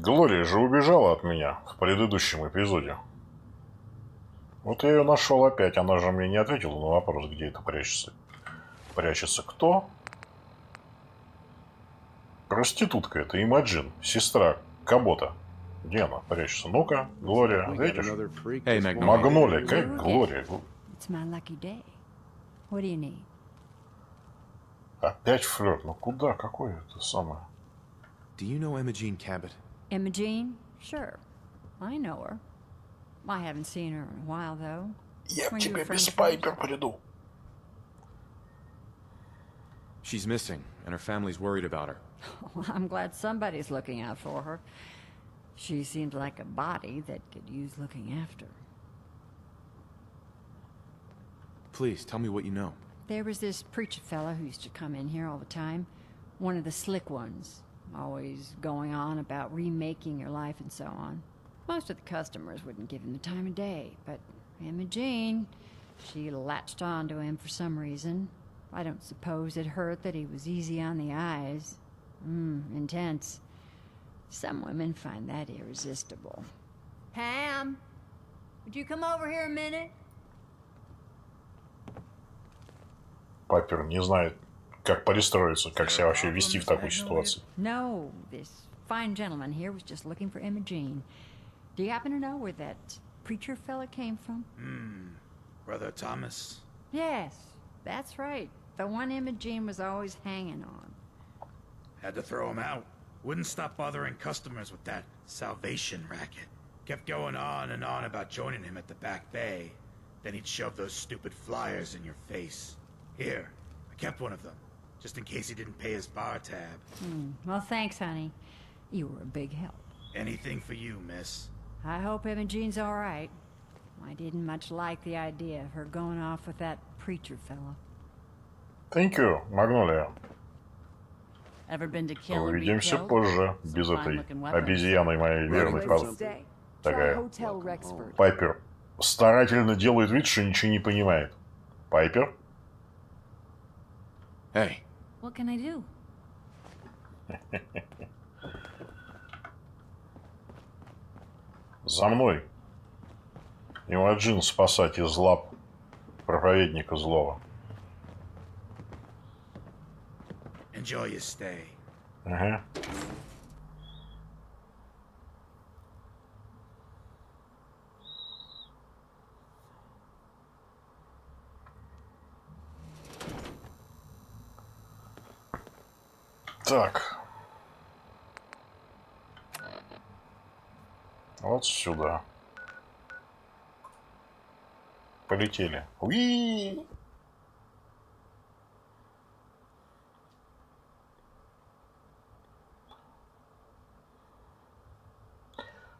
Глория же убежала от меня в предыдущем эпизоде. Вот я ее нашел опять. Она же мне не ответила на вопрос, где это прячется. Прячется кто? Проститутка это, Эмоджин, сестра Кабота. Где она прячется? Ну-ка, Глория, видишь? Hey, Magnolia. Магнолия, как Глория? It's my lucky day. What do you need? Опять флирт. Ну куда? Какое это самое? Do you know Emogene Cabot? Emogene? Sure. I know her. I haven't seen her in a while, though. Я к When you тебе were без friends Пайпер приду. She's missing, and her family's worried about her. Well, I'm glad somebody's looking out for her. She seemed like a body that could use looking after. Please, tell me what you know. There was this preacher fella who used to come in here all the time. One of the slick ones. Always going on about remaking your life and so on. Most of the customers wouldn't give him the time of day, but Emogene, she latched on to him for some reason. I don't suppose it hurt that he was easy on the eyes. Intense. Some women find that irresistible. Pam, would you come over here a minute? Пайпер не знает, как перестроиться, как себя вообще вести в такой ситуации. No, this fine gentleman here was just looking for Emogene. Do you happen to know where that preacher fella came from? Brother Thomas. Yes, that's right. The one Emogene was always hanging on. Had to throw him out. Wouldn't stop bothering customers with that salvation racket. Kept going on and on about joining him at the back bay. Then he'd shove those stupid flyers in your face. Here, I kept one of them, just in case he didn't pay his bar tab. Well, thanks, honey. You were a big help. Anything for you, miss. I hope Emogene's all right. I didn't much like the idea of her going off with that preacher fella. Thank you, Магнолия. Ever been to kill and be Увидимся killed? позже, без Some этой fine-looking weapons. обезьяной моей верной Stay. Try такая. Hotel Rexford. Пайпер старательно делает вид, что ничего не понимает. Пайпер? Hey, What can I do? За мной. Эмоджин спасать из лап проповедника злого. Enjoy your stay. Ага. Так. Вот сюда. Полетели. Уи!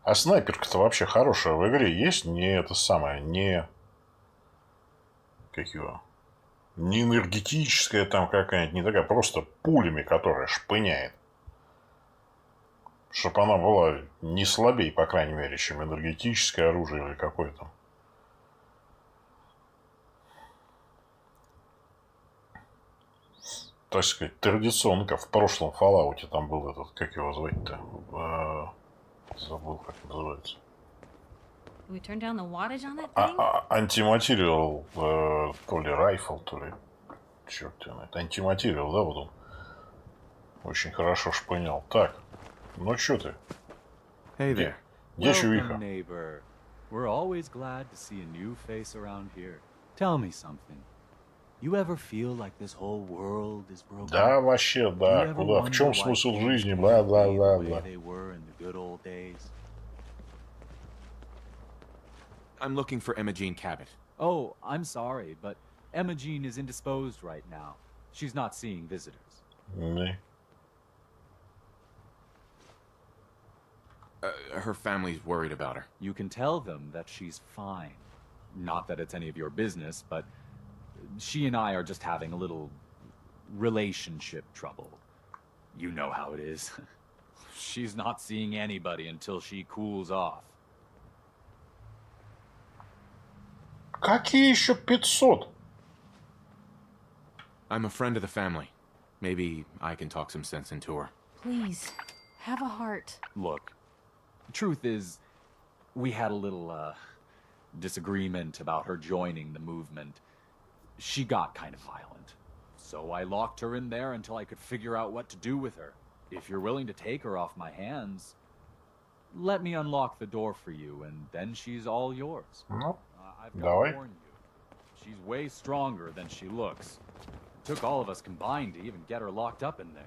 А снайперка-то вообще хорошая в игре есть? Не это самое, не... Как его? Не энергетическая там какая-нибудь, не такая, просто пулями, которая шпыняет. Чтоб она была не слабее, по крайней мере, чем энергетическое оружие или какое-то. Так сказать, традиционно, в прошлом Fallout там был этот, как его звать-то? Забыл, как называется. Can we turn down the wattage on that thing? Антиматериал, то ли райфл, то ли... Черт его знает. Антиматериал, да, вот он. Очень хорошо шпынял. Так, ну чё ты? hey there. Где чувиха? Welcome, neighbor. We're always glad to see a new face around here. Tell me something. You ever feel like this whole world is broken? Да, вообще, Do you да. ever Куда? В wonder чем why смысл things жизни? can't Бла, бла, be бла, the way бла. they were in the good old days? I'm looking for Emogene Cabot. Oh, I'm sorry, but Emogene is indisposed right now. She's not seeing visitors. Не. Her family's worried about her. You can tell them that she's fine. Not that it's any of your business, but she and I are just having a little relationship trouble. You know how it is. She's not seeing anybody until she cools off. Какие еще 500? I'm a friend of the family. Maybe I can talk some sense into her. Please, have a heart. Look, Truth is, we had a little, disagreement about her joining the movement. She got kind of violent. So I locked her in there until I could figure out what to do with her. If you're willing to take her off my hands, let me unlock the door for you, and then she's all yours. Ну, I've got to давай. warn you, she's way stronger than she looks. It took all of us combined to even get her locked up in there.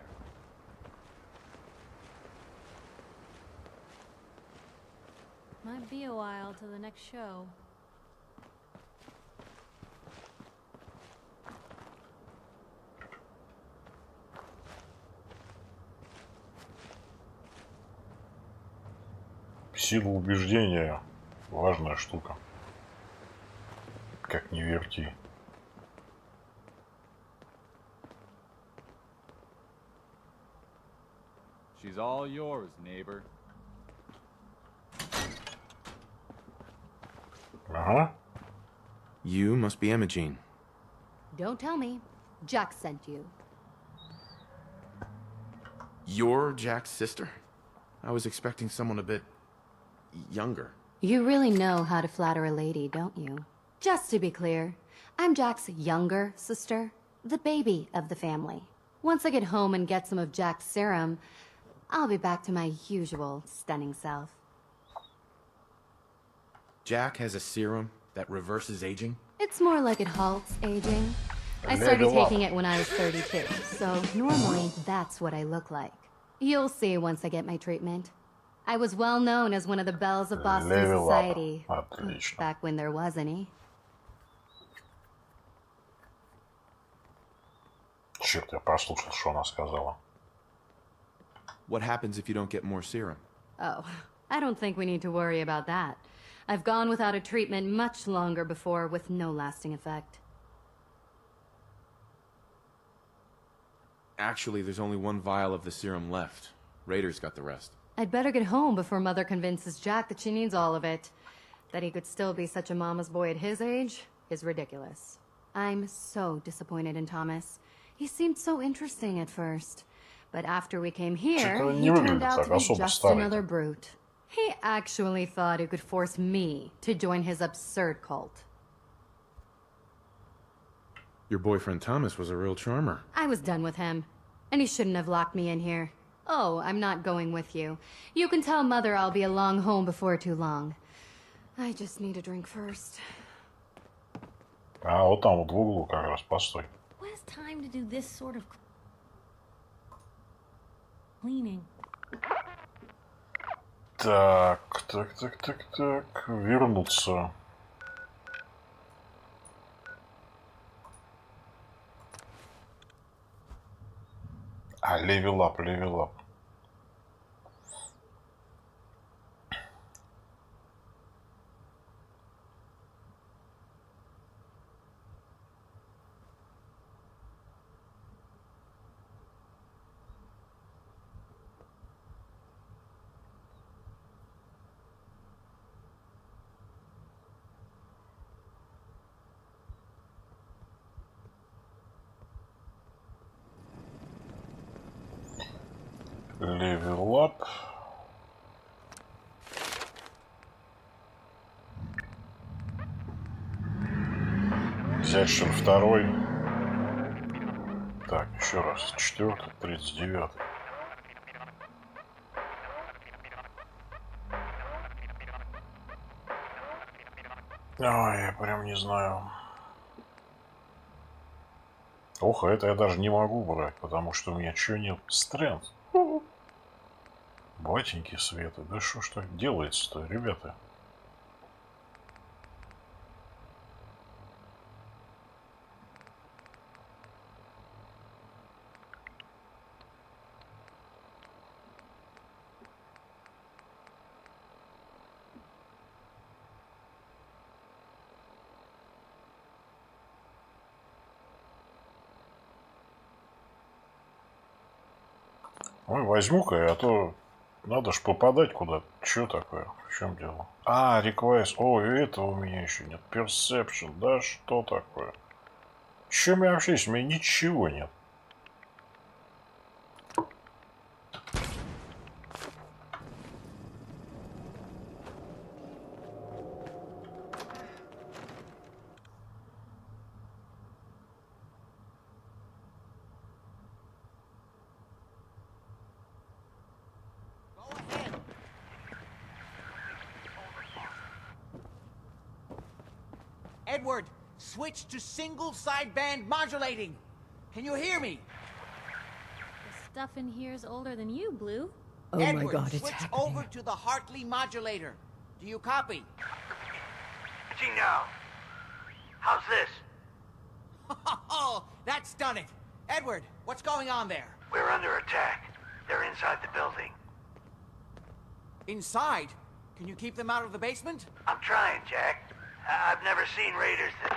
Might be a while till the next show. Сила убеждения – важная штука. Как ни верти. She's all yours, neighbor. Ага. You must be Emogene. Don't tell me. Jack sent you. You're Jack's sister? I was expecting someone a bit younger. You really know how to flatter a lady, don't you? Just to be clear, I'm Jack's younger sister, the baby of the family. Once I get home and get some of Jack's serum, I'll be back to my usual stunning self. Jack has a serum that reverses aging? It's more like it halts aging. I started taking it when I was 32, so normally that's what I look like. You'll see once I get my treatment. I was well known as one of the belles of Boston Level up. society, Отлично. back when there was any. Черт, я послушал, что она сказала. What happens if you don't get more serum? Oh, I don't think we need to worry about that. I've gone without a treatment much longer before with no lasting effect. Actually, there's only one vial of the serum left. Raiders got the rest. I'd better get home before Mother convinces Jack that she needs all of it. That he could still be such a mama's boy at his age is ridiculous. I'm so disappointed in Thomas. He seemed so interesting at first. But after we came here, Что-то he не turned выглядит out так to be особо just старый. another brute. He actually thought he could force me to join his absurd cult. Your boyfriend Thomas was a real charmer. I was done with him. And he shouldn't have locked me in here. Oh, I'm not going with you. You can tell Mother I'll be along home before too long. I just need a drink first. А вот там вот в углу как раз, постой. Who has time to do this sort of cleaning? Так. Вернуться. А, левел ап. Левел ап. Взять что второй. Так, еще раз. 4-й, 39-й. Ой, я прям не знаю. Ох, а это я даже не могу брать, потому что у меня чего нет? Стрэнт. Батеньки Света, да что ж так делается-то, ребята? Ой, возьму-ка, а то надо ж попадать куда-то. Что такое? В чем дело? А, request. О, и этого у меня еще нет. Perception. Да что такое? Что у меня вообще есть? У меня ничего нет. Edward, switch to single sideband modulating. Can you hear me? The stuff in here's older than you, Blue. Oh Edward, my god, it's switch happening. over to the Hartley modulator. Do you copy? See now. How's this? Oh, that's done it. Edward, what's going on there? We're under attack. They're inside the building. Inside? Can you keep them out of the basement? I'm trying, Jack. I've never seen raiders that...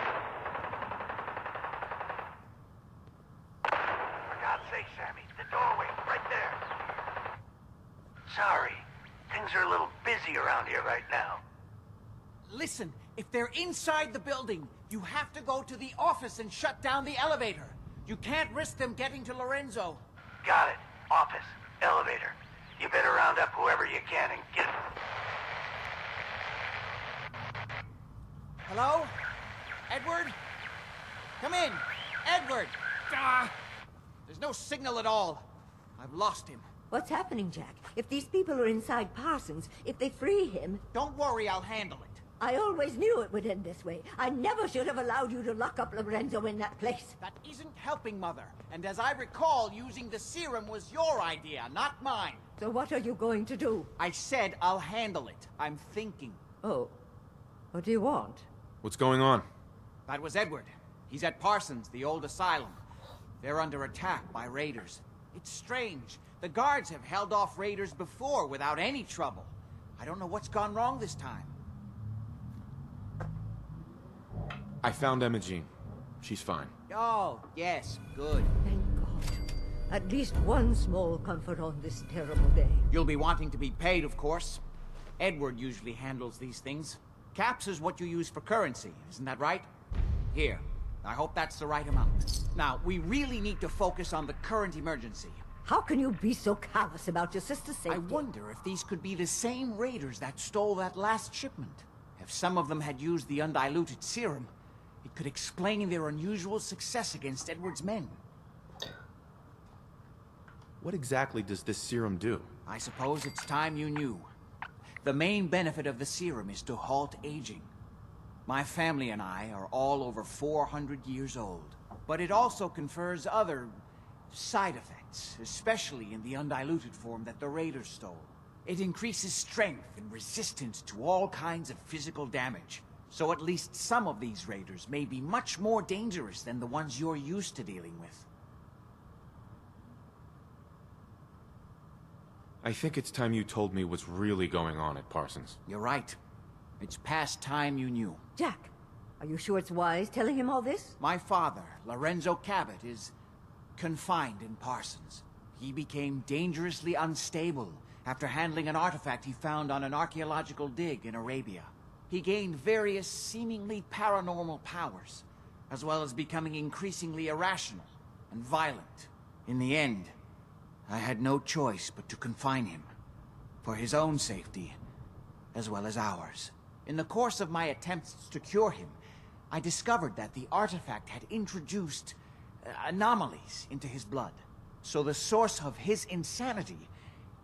For God's sake, Sammy, the doorway, right there. Sorry. Things are a little busy around here right now. Listen, if they're inside the building, you have to go to the office and shut down the elevator. You can't risk them getting to Lorenzo. Got it. Office. Elevator. You better round up whoever you can and get... Hello? Edward? Come in. Edward! Ah! There's no signal at all. I've lost him. What's happening, Jack? If these people are inside Parsons, if they free him... Don't worry, I'll handle it. I always knew it would end this way. I never should have allowed you to lock up Lorenzo in that place. That isn't helping, Mother. And as I recall, using the serum was your idea, not mine. So what are you going to do? I said I'll handle it. I'm thinking. Oh. What do you want? What's going on? That was Edward. He's at Parsons, the old asylum. They're under attack by raiders. It's strange. The guards have held off raiders before without any trouble. I don't know what's gone wrong this time. I found Emogene. She's fine. Oh, yes, good. Thank God. At least one small comfort on this terrible day. You'll be wanting to be paid, of course. Edward usually handles these things. Caps is what you use for currency, isn't that right? Here. I hope that's the right amount. Now, we really need to focus on the current emergency. How can you be so callous about your sister's safety? I wonder if these could be the same raiders that stole that last shipment. If some of them had used the undiluted serum, it could explain their unusual success against Edward's men. What exactly does this serum do? I suppose it's time you knew. The main benefit of the serum is to halt aging. My family and I are all over 400 years old. But it also confers other side effects, especially in the undiluted form that the raiders stole. It increases strength and resistance to all kinds of physical damage. So at least some of these raiders may be much more dangerous than the ones you're used to dealing with. I think it's time you told me what's really going on at Parsons. You're right. It's past time you knew. Jack, are you sure it's wise telling him all this? My father, Lorenzo Cabot, is confined in Parsons. He became dangerously unstable after handling an artifact he found on an archaeological dig in Arabia. He gained various seemingly paranormal powers, as well as becoming increasingly irrational and violent. In the end, I had no choice but to confine him, for his own safety, as well as ours. In the course of my attempts to cure him, I discovered that the artifact had introduced anomalies into his blood. So the source of his insanity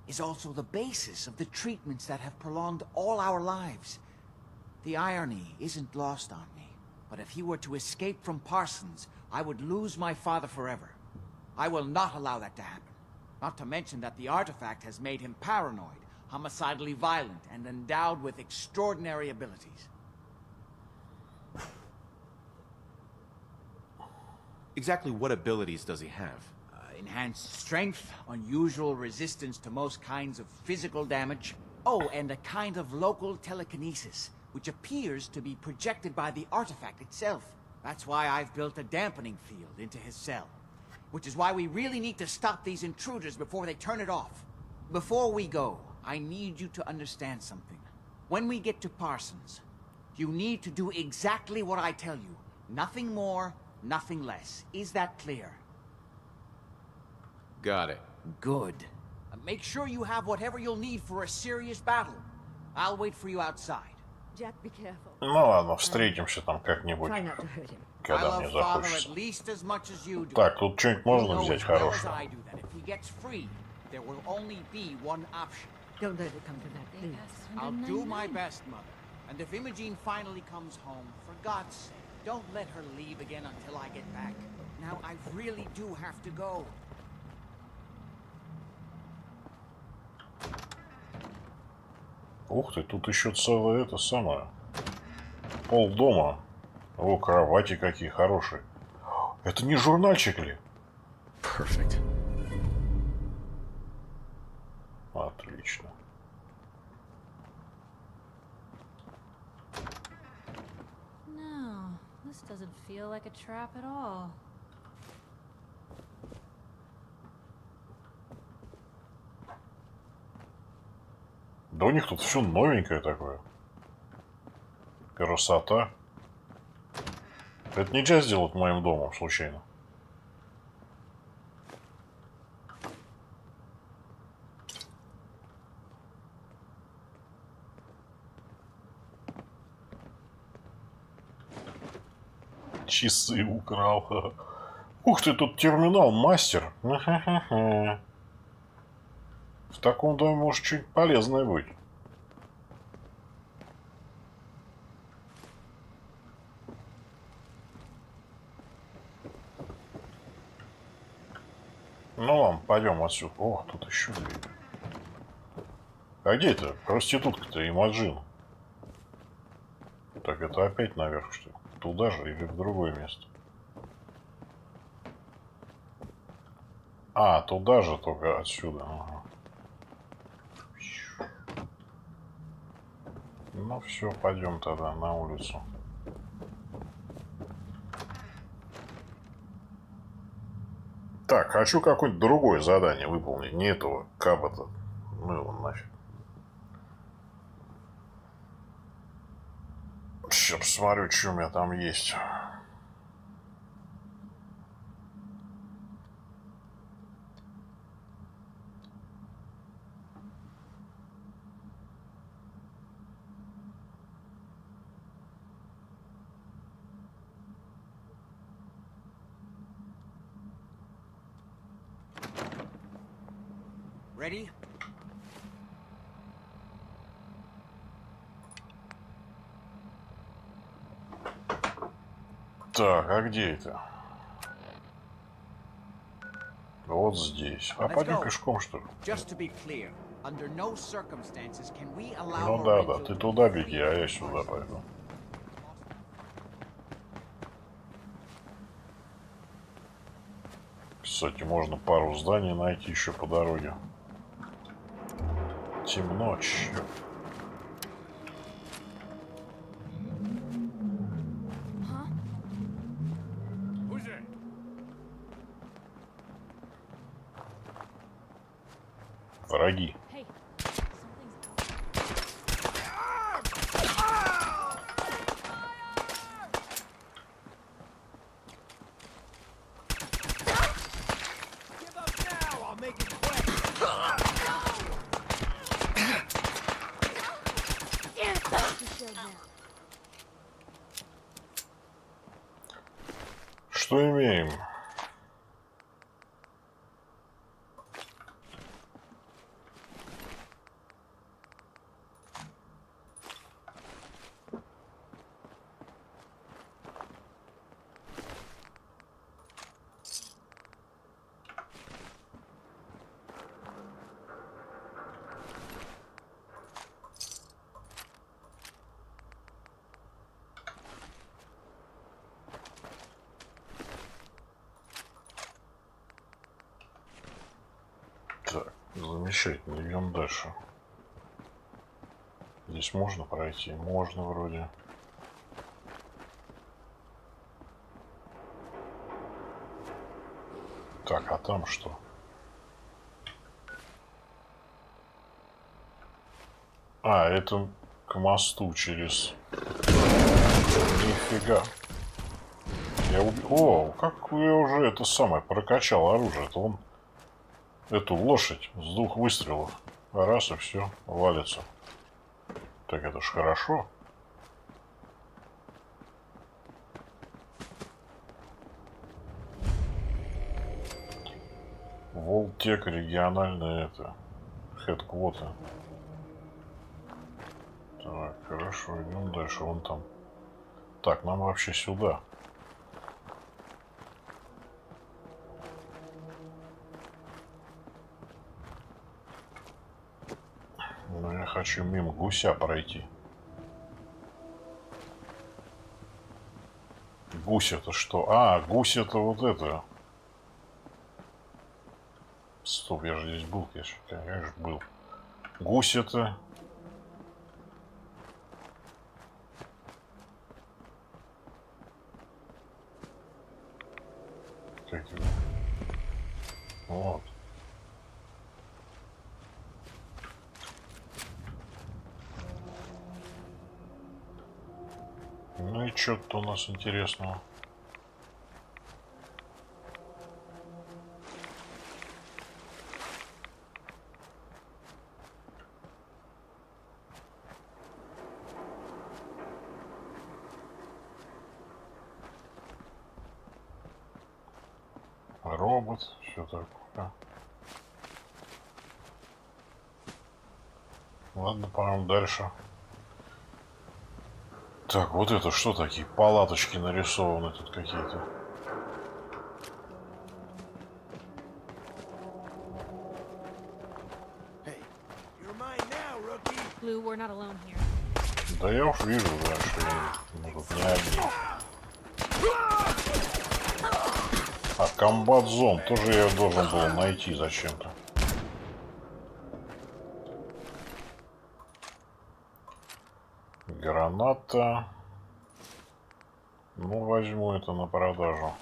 is also the basis of the treatments that have prolonged all our lives. The irony isn't lost on me, but if he were to escape from Parsons, I would lose my father forever. I will not allow that to happen. Not to mention that the artifact has made him paranoid, homicidally violent, and endowed with extraordinary abilities. Exactly what abilities does he have? Enhanced strength, unusual resistance to most kinds of physical damage. Oh, and a kind of local telekinesis, which appears to be projected by the artifact itself. That's why I've built a dampening field into his cell. Which is why we really need to stop these intruders before they turn it off. Before we go, I need you to understand something. When we get to Parsons, you need to do exactly what I tell you. Nothing more, nothing less. Is that clear? Got it. Good. Make sure you have whatever you'll need for a serious battle. I'll wait for you outside. Jack, be careful. Ну ладно, встретимся там как-нибудь, Try not to hurt him. I когда мне love father захочется. at least as much as you do. Так, тут что-нибудь You можно know взять as well as хорошее? I do that if he gets free, there will only be one option. Don't let it come to that, please. I'll do my best, Mother. And if Emogene finally comes home, for God's sake, Don't let her leave again until I get back. Now I really do have to go. Ух ты, тут еще целое это самое. Пол дома. О, кровати какие хорошие. Это не журнальчик ли? Perfect. Отлично. No, this doesn't feel like a trap at all. Да у них тут все новенькое такое. Красота. Это нельзя сделать моим домом случайно. Часы украл. Ух ты, тут терминал, мастер. В таком доме может что-нибудь полезное быть. Ну ладно, пойдем отсюда. О, тут еще дверь. А где это? Проститутка-то, Эмоджен. Так, это опять наверх, что ли? Туда же или в другое место? А, туда же, только отсюда. Ага. Ну все, пойдем тогда на улицу. Так, хочу какое-нибудь другое задание выполнить. Не этого кабота. Ну его нафиг. Сейчас посмотрю, что у меня там есть. Ready? Так, а где это? Вот здесь. А пойдем пешком, что ли? Ну да, ты туда беги, а я сюда пойду. Кстати, можно пару зданий найти еще по дороге. Темно, черт. Враги. Hey, Что имеем? Так, замечательно, идем дальше. Здесь можно пройти? Можно вроде. Так, а там что? А, это к мосту через... Нифига. О, как я уже это самое прокачал оружие. Это он эту лошадь с 2 выстрелов. Раз и все, валится. Так это ж хорошо. Волтек, региональное это. Хедквотер. Так, хорошо, идем дальше. Вон там Так, нам вообще сюда. Но я хочу мимо гуся пройти. Гусь это что? А, гусь это вот это. Стоп, я же здесь был, конечно, был. Гусь это... Как его? Вот. Ну и что тут у нас интересного? Робот, все такое. Ладно, пойдем дальше. Так, вот это что такие палаточки нарисованы тут какие-то? Blue, we're not alone here. Да я уж вижу, да, что я тут не один. А комбат-зон тоже я должен был найти зачем-то. Граната. Ну, возьму это на продажу.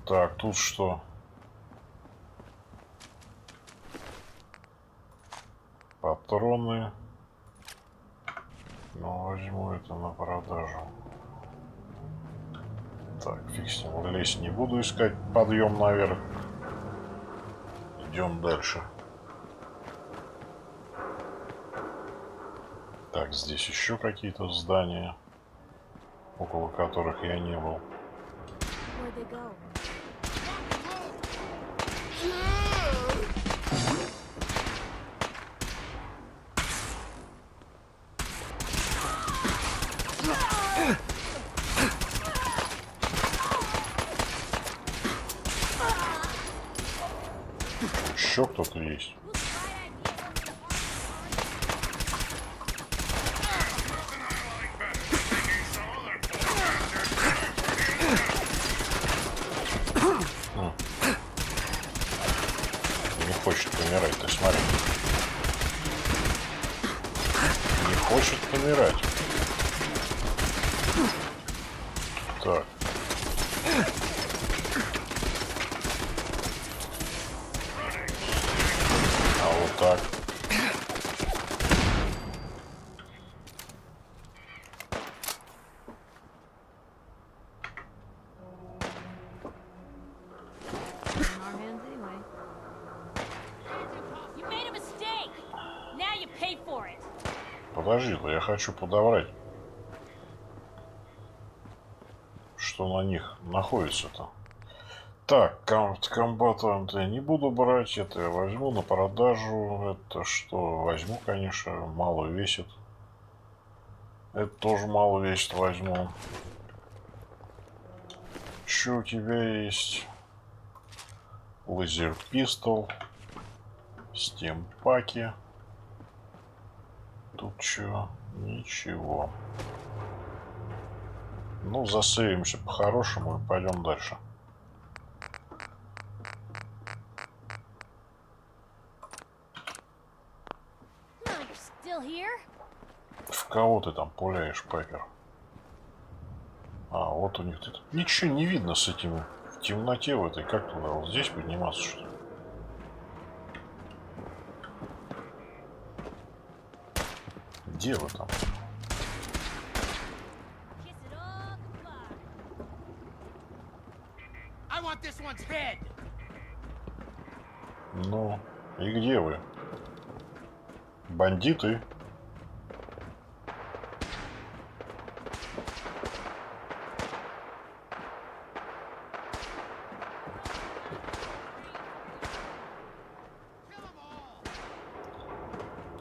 Так, тут что? Патроны. Ну, возьму это на продажу. Так, фиг с ним. Лезть не буду искать подъем наверх. Идем дальше. Так, здесь еще какие-то здания, около которых я не был. Еще кто-то есть. Не хочет помирать, ты смотри. Не хочет помирать. Так. А вот так. Подожди-ка, я хочу подобрать, что на них находится-то. Так, комбатант я не буду брать, это я возьму на продажу. Это что? Возьму, конечно, мало весит. Это тоже мало весит, возьму. Что у тебя есть? Лазер пистол. Стимпаки. Тут что? Ничего. Ну, засейвимся по-хорошему и пойдем дальше. В кого ты там пуляешь, Пайпер? А, вот у них тут ничего не видно с этим в темноте в этой. Как туда? Вот здесь подниматься, что ли? Где вы там? Ну, и где вы? Бандиты?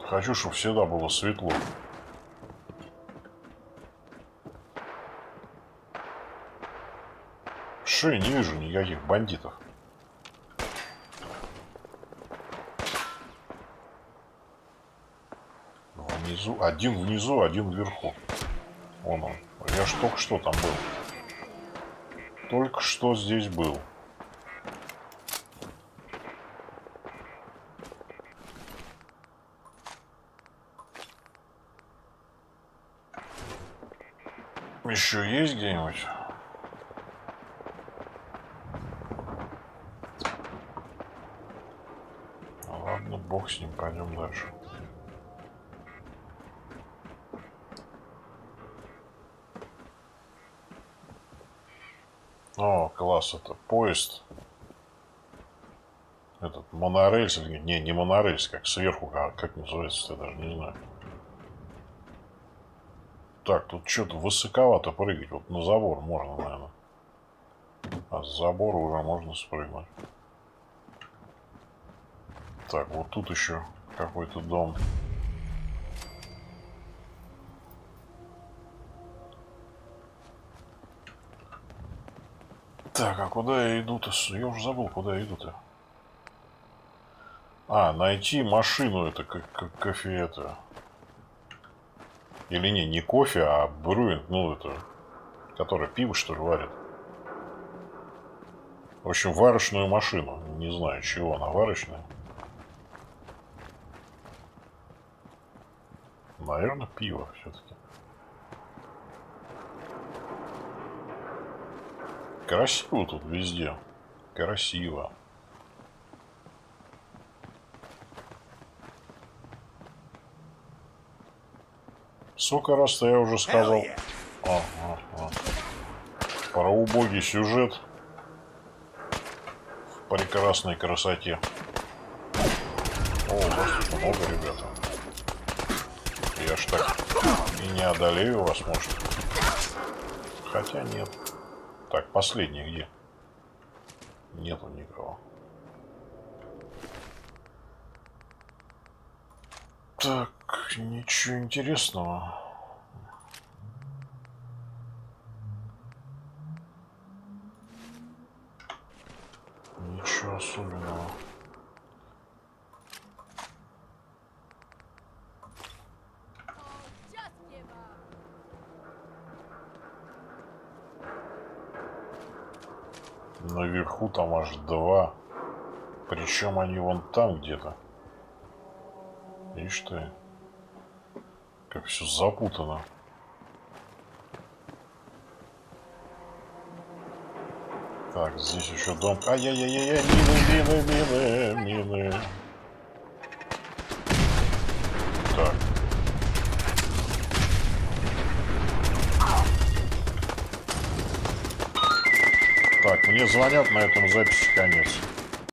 Хочу, чтобы всегда было светло. Что я не вижу никаких бандитов? Внизу, один вверху. Вон он. Я ж только что там был. Только что здесь был. Еще есть где-нибудь? Ладно, бог с ним, пойдем дальше. О, класс, это поезд. Этот монорельс, не монорельс, как сверху, как называется, я даже не знаю. Так, тут что-то высоковато прыгать. Вот на забор можно, наверное. А с забора уже можно спрыгнуть. Так, вот тут еще какой-то дом. Так, а куда я иду-то? Я уже забыл, куда я иду-то. А, найти машину, это как кофе, это... Или не кофе, а брюинг, ну это... Которая пиво, что ли, варит. В общем, варочную машину. Не знаю, чего она варочная. Наверное, пиво все-таки. Красиво тут везде. Красиво. Сколько раз-то я уже сказал. Про убогий сюжет в прекрасной красоте. О, у вас тут много, ребята. Я ж так и не одолею вас, может. Хотя нет. Так, последний где? Нету никого. Так, ничего интересного. Ничего особенного. Наверху там аж 2. Причем они вон там где-то. Ишь ты. Как все запутано. Так, здесь еще дом. Ай-яй-яй-яй, мины. Так. Так, мне звонят, на этом записи конец.